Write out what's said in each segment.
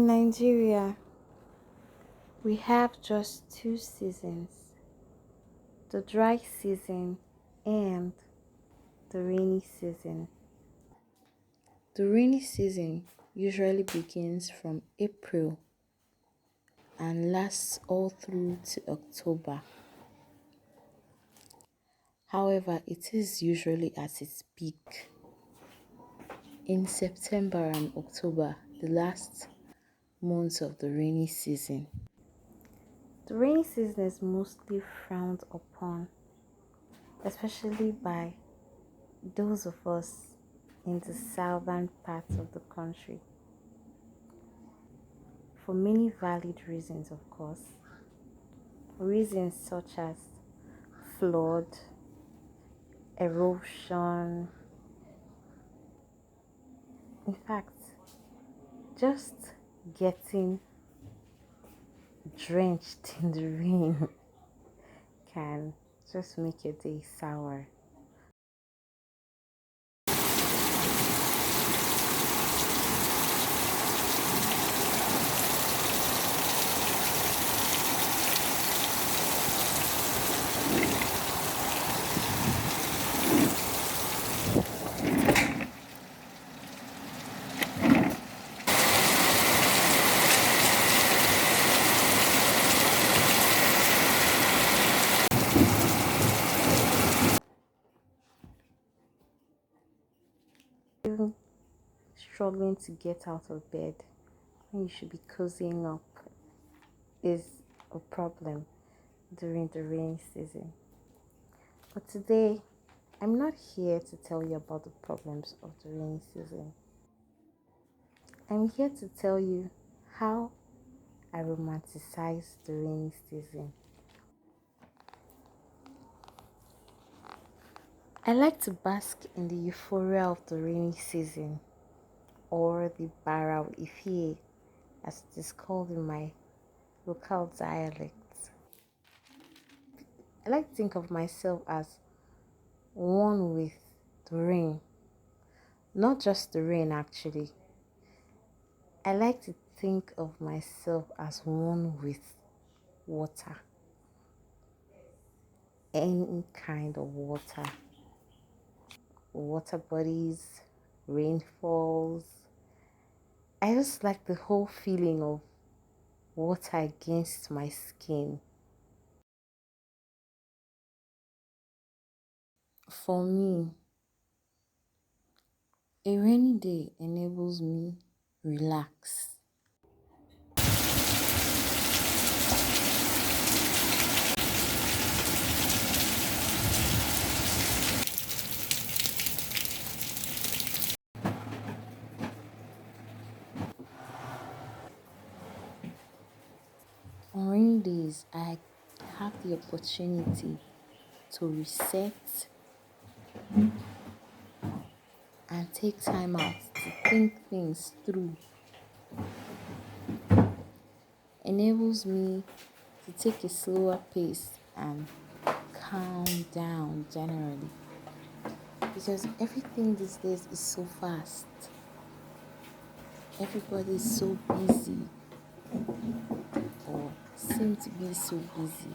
Nigeria, we have just two seasons, the dry season and the rainy season. The rainy season usually begins from April and lasts all through to October. However, it is usually at its peak in September and October, the last months of the rainy season. The rainy season is mostly frowned upon, especially by those of us in the southern parts of the country, for many valid reasons, of course. Reasons such as flood, erosion, in fact, just getting drenched in the rain can just make your day sour. Even struggling to get out of bed when you should be cozying up is a problem during the rainy season. But today, I'm not here to tell you about the problems of the rainy season. I'm here to tell you how I romanticize the rainy season. I like to bask in the euphoria of the rainy season, or the Baraw ifiye, as it is called in my local dialect. I like to think of myself as one with the rain, not just the rain actually. I like to think of myself as one with water, any kind of water, water bodies, rainfalls. I just like the whole feeling of water against my skin. For me, a rainy day enables me relax. On rainy days, I have the opportunity to reset and take time out to think things through. Enables me to take a slower pace and calm down generally, because everything these days is so fast. Everybody is so busy, or seem to be so busy.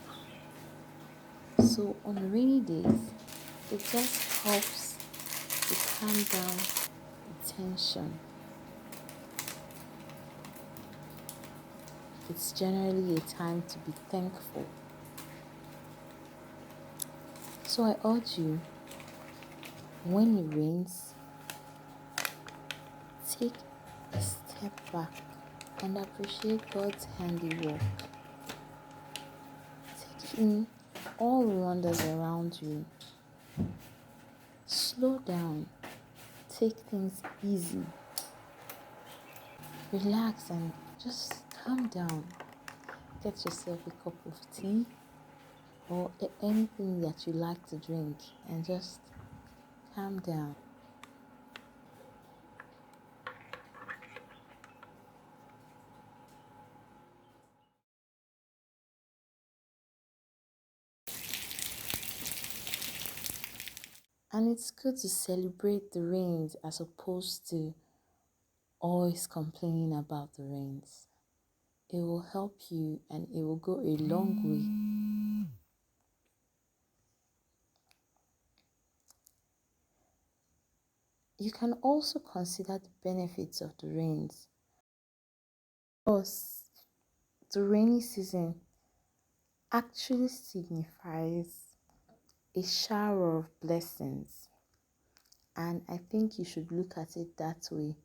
So on rainy days, it just helps to calm down the tension. It's generally a time to be thankful. So I urge you, when it rains, take a step back and appreciate God's handiwork. Take in all the wonders around you. Slow down. Take things easy. Relax and just calm down. Get yourself a cup of tea or anything that you like to drink and just calm down. And it's good to celebrate the rains as opposed to always complaining about the rains. It will help you and it will go a long way. You can also consider the benefits of the rains. Because the rainy season actually signifies a shower of blessings. And I think you should look at it that way.